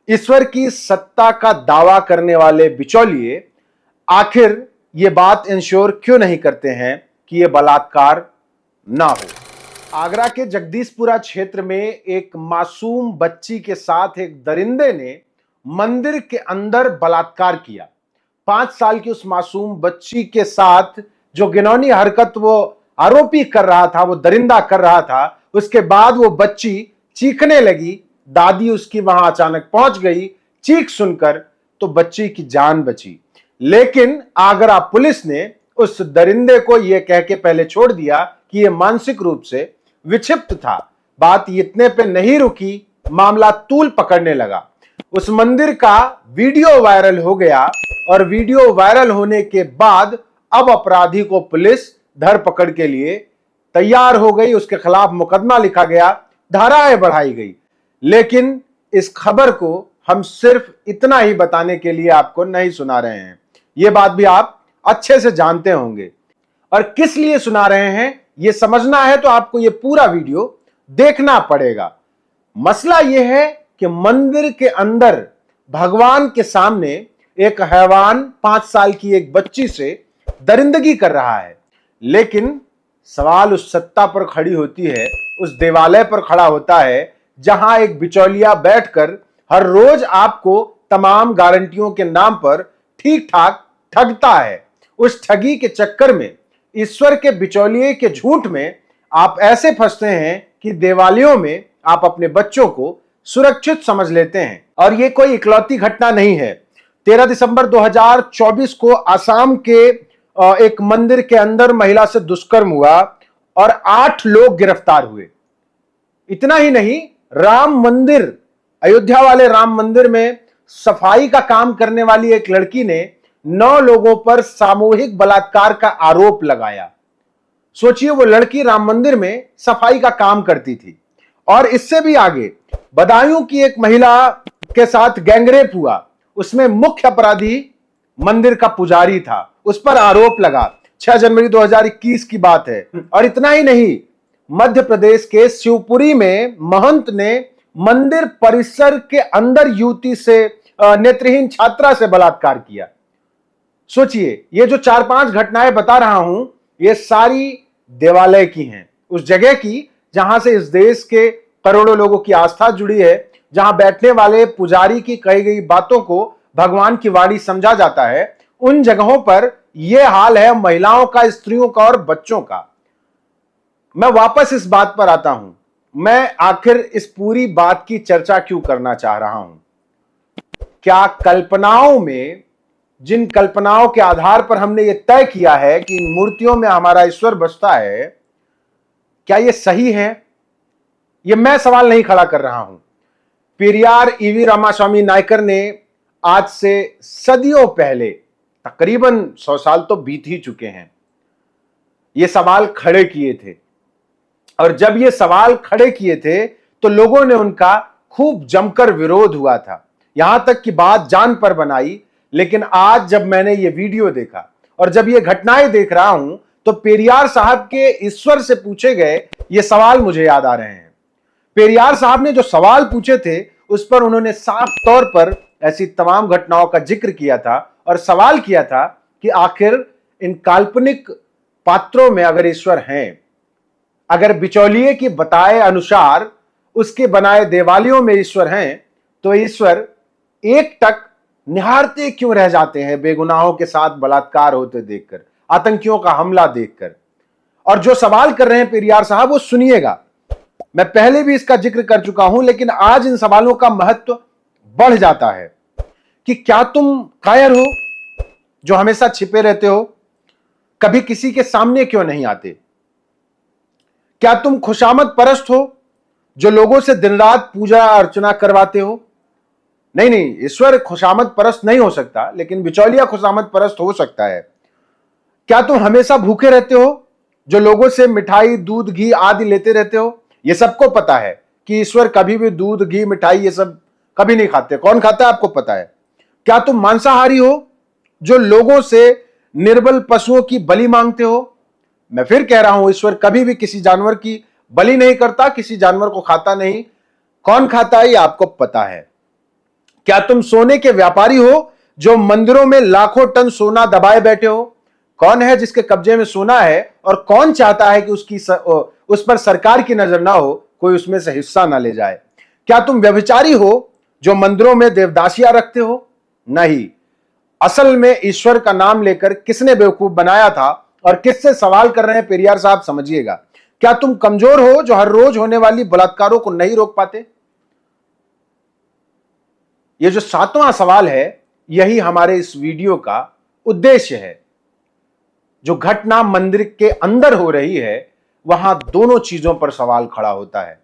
ईश्वर की सत्ता का दावा करने वाले बिचौलिए आखिर ये बात इंश्योर क्यों नहीं करते हैं कि यह बलात्कार ना हो। आगरा के जगदीशपुरा क्षेत्र में एक मासूम बच्ची के साथ एक दरिंदे ने मंदिर के अंदर बलात्कार किया। 5 साल की उस मासूम बच्ची के साथ जो घिनौनी हरकत वो आरोपी कर रहा था, वो दरिंदा कर रहा था, उसके बाद वो बच्ची चीखने लगी। दादी उसकी वहां अचानक पहुंच गई। चीख सुनकर तो बच्ची की जान बची, लेकिन आगरा पुलिस ने उस दरिंदे को यह कह के पहले छोड़ दिया कि यह मानसिक रूप से विक्षिप्त था। बात इतने पे नहीं रुकी, मामला तूल पकड़ने लगा। उस मंदिर का वीडियो वायरल हो गया और वीडियो वायरल होने के बाद अब अपराधी को पुलिस धरपकड़ के लिए तैयार हो गई। उसके खिलाफ मुकदमा लिखा गया, धाराएं बढ़ाई गई। लेकिन इस खबर को हम सिर्फ इतना ही बताने के लिए आपको नहीं सुना रहे हैं। यह बात भी आप अच्छे से जानते होंगे। और किस लिए सुना रहे हैं यह समझना है तो आपको यह पूरा वीडियो देखना पड़ेगा। मसला यह है कि मंदिर के अंदर भगवान के सामने एक हैवान 5 साल की एक बच्ची से दरिंदगी कर रहा है। लेकिन सवाल उस सत्ता पर खड़ी होती है, उस देवालय पर खड़ा होता है जहां एक बिचौलिया बैठकर हर रोज आपको तमाम गारंटियों के नाम पर ठीक ठाक ठगता है। उस ठगी के चक्कर में, ईश्वर के बिचौलिए के झूठ में आप ऐसे फंसते हैं कि दिवालियों में आप अपने बच्चों को सुरक्षित समझ लेते हैं। और यह कोई इकलौती घटना नहीं है। 13 दिसंबर 2024 को असम के एक मंदिर के अंदर महिला से दुष्कर्म हुआ और 8 लोग गिरफ्तार हुए। इतना ही नहीं, राम मंदिर, अयोध्या वाले राम मंदिर में सफाई का काम करने वाली एक लड़की ने 9 लोगों पर सामूहिक बलात्कार का आरोप लगाया। सोचिए, वो लड़की राम मंदिर में सफाई का काम करती थी। और इससे भी आगे बदायूं की एक महिला के साथ गैंगरेप हुआ। उसमें मुख्य अपराधी मंदिर का पुजारी था, उस पर आरोप लगा। 6 जनवरी 2021 की बात है। और इतना ही नहीं, मध्य प्रदेश के शिवपुरी में महंत ने मंदिर परिसर के अंदर युवती से, नेत्रहीन छात्रा से बलात्कार किया। सोचिए, ये जो 4-5 घटनाएं बता रहा हूं, ये सारी देवालय की हैं, उस जगह की जहां से इस देश के करोड़ों लोगों की आस्था जुड़ी है, जहां बैठने वाले पुजारी की कही गई बातों को भगवान की वाणी समझा जाता है। उन जगहों पर यह हाल है महिलाओं का, स्त्रियों का और बच्चों का। मैं वापस इस बात पर आता हूं, मैं आखिर इस पूरी बात की चर्चा क्यों करना चाह रहा हूं। क्या कल्पनाओं में, जिन कल्पनाओं के आधार पर हमने यह तय किया है कि इन मूर्तियों में हमारा ईश्वर बसता है, क्या यह सही है? यह मैं सवाल नहीं खड़ा कर रहा हूं। पेरियार ईवी रामास्वामी नायकर ने आज से सदियों पहले, तकरीबन 100 साल तो बीत ही चुके हैं, यह सवाल खड़े किए थे। और जब ये सवाल खड़े किए थे तो लोगों ने उनका खूब जमकर विरोध हुआ था, यहां तक कि बात जान पर बनाई। लेकिन आज जब मैंने ये वीडियो देखा और जब ये घटनाएं देख रहा हूं तो पेरियार साहब के ईश्वर से पूछे गए ये सवाल मुझे याद आ रहे हैं। पेरियार साहब ने जो सवाल पूछे थे उस पर उन्होंने साफ तौर पर ऐसी तमाम घटनाओं का जिक्र किया था और सवाल किया था कि आखिर इन काल्पनिक पात्रों में अगर ईश्वर हैं, अगर बिचौलिए की बताए अनुसार उसके बनाए देवालयों में ईश्वर हैं, तो ईश्वर एक टक निहारते क्यों रह जाते हैं बेगुनाहों के साथ बलात्कार होते देखकर, आतंकियों का हमला देखकर। और जो सवाल कर रहे हैं पेरियार साहब, वो सुनिएगा। मैं पहले भी इसका जिक्र कर चुका हूं, लेकिन आज इन सवालों का महत्व बढ़ जाता है कि क्या तुम कायर हो जो हमेशा छिपे रहते हो, कभी किसी के सामने क्यों नहीं आते? क्या तुम खुशामद परस्त हो जो लोगों से दिन रात पूजा अर्चना करवाते हो? नहीं, ईश्वर खुशामद परस्त नहीं हो सकता, लेकिन बिचौलिया खुशामद परस्त हो सकता है। क्या तुम हमेशा भूखे रहते हो जो लोगों से मिठाई, दूध, घी आदि लेते रहते हो? यह सबको पता है कि ईश्वर कभी भी दूध, घी, मिठाई ये सब कभी नहीं खाते। कौन खाता है आपको पता है। क्या तुम मांसाहारी हो जो लोगों से निर्बल पशुओं की बलि मांगते हो? मैं फिर कह रहा हूं, ईश्वर कभी भी किसी जानवर की बलि नहीं करता, किसी जानवर को खाता नहीं। कौन खाता है ये आपको पता है। क्या तुम सोने के व्यापारी हो जो मंदिरों में लाखों टन सोना दबाए बैठे हो? कौन है जिसके कब्जे में सोना है और कौन चाहता है कि उस पर सरकार की नजर ना हो, कोई उसमें से हिस्सा ना ले जाए? क्या तुम व्यभिचारी हो जो मंदिरों में देवदासियां रखते हो? नहीं। असल में ईश्वर का नाम लेकर किसने बेवकूफ बनाया था और किससे सवाल कर रहे हैं पेरियार साहब, समझिएगा। क्या तुम कमजोर हो जो हर रोज होने वाली बलात्कारों को नहीं रोक पाते? यह जो 7वां सवाल है, यही हमारे इस वीडियो का उद्देश्य है। जो घटना मंदिर के अंदर हो रही है, वहां दोनों चीजों पर सवाल खड़ा होता है।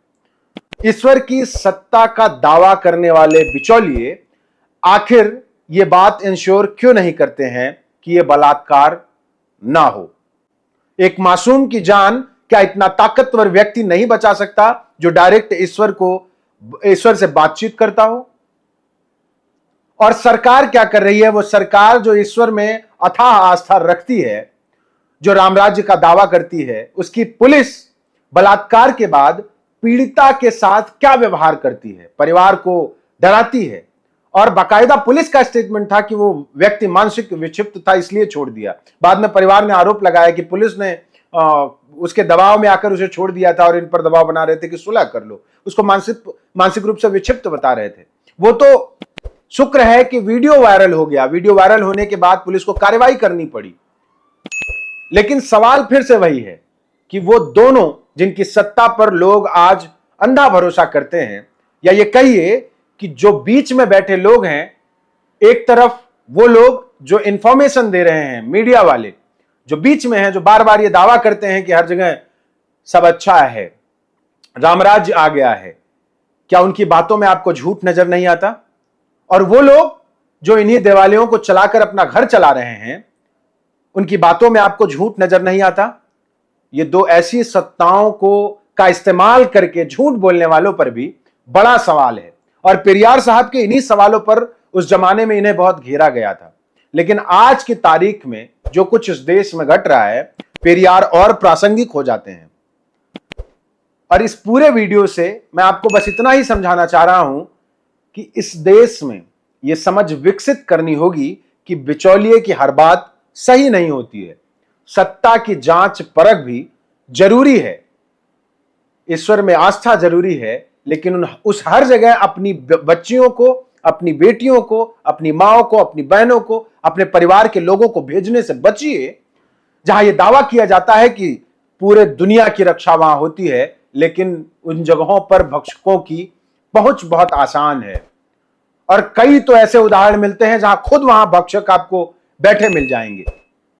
ईश्वर की सत्ता का दावा करने वाले बिचौलिए आखिर ये बात इंश्योर क्यों नहीं करते हैं कि यह बलात्कार ना हो? एक मासूम की जान क्या इतना ताकतवर व्यक्ति नहीं बचा सकता जो डायरेक्ट ईश्वर से बातचीत करता हो? और सरकार क्या कर रही है? वो सरकार जो ईश्वर में अथाह आस्था रखती है, जो रामराज्य का दावा करती है, उसकी पुलिस बलात्कार के बाद पीड़िता के साथ क्या व्यवहार करती है? परिवार को डराती है। और बाकायदा पुलिस का स्टेटमेंट था कि वो व्यक्ति मानसिक विक्षिप्त था, इसलिए छोड़ दिया। बाद में परिवार ने आरोप लगाया कि पुलिस ने उसके दबाव में आकर उसे छोड़ दिया था और इन पर दबाव बना रहे थे कि सुलह कर लो। उसको मानसिक रूप से विक्षिप्त बता रहे थे। वो तो शुक्र है कि वीडियो वायरल हो गया। वीडियो वायरल होने के बाद पुलिस को कार्रवाई करनी पड़ी। लेकिन सवाल फिर से वही है कि वो दोनों जिनकी सत्ता पर लोग आज अंधा भरोसा करते हैं, या ये कहिए कि जो बीच में बैठे लोग हैं, एक तरफ वो लोग जो इंफॉर्मेशन दे रहे हैं, मीडिया वाले जो बीच में हैं, जो बार बार ये दावा करते हैं कि हर जगह सब अच्छा है, रामराज्य आ गया है, क्या उनकी बातों में आपको झूठ नजर नहीं आता? और वो लोग जो इन्हीं दिवालियों को चलाकर अपना घर चला रहे हैं, उनकी बातों में आपको झूठ नजर नहीं आता? ये दो ऐसी सत्ताओं का इस्तेमाल करके झूठ बोलने वालों पर भी बड़ा सवाल है। और पेरियार साहब के इन्हीं सवालों पर उस जमाने में इन्हें बहुत घेरा गया था। लेकिन आज की तारीख में जो कुछ इस देश में घट रहा है, पेरियार और प्रासंगिक हो जाते हैं। और इस पूरे वीडियो से मैं आपको बस इतना ही समझाना चाह रहा हूं कि इस देश में यह समझ विकसित करनी होगी कि बिचौलिए की हर बात सही नहीं होती है। सत्ता की जांच परख भी जरूरी है। ईश्वर में आस्था जरूरी है, लेकिन उस हर जगह अपनी बच्चियों को, अपनी बेटियों को, अपनी माओ को, अपनी बहनों को, अपने परिवार के लोगों को भेजने से बचिए जहां यह दावा किया जाता है कि पूरे दुनिया की रक्षा वहां होती है। लेकिन उन जगहों पर भक्षकों की पहुंच बहुत आसान है। और कई तो ऐसे उदाहरण मिलते हैं जहां खुद वहां भक्षक आपको बैठे मिल जाएंगे।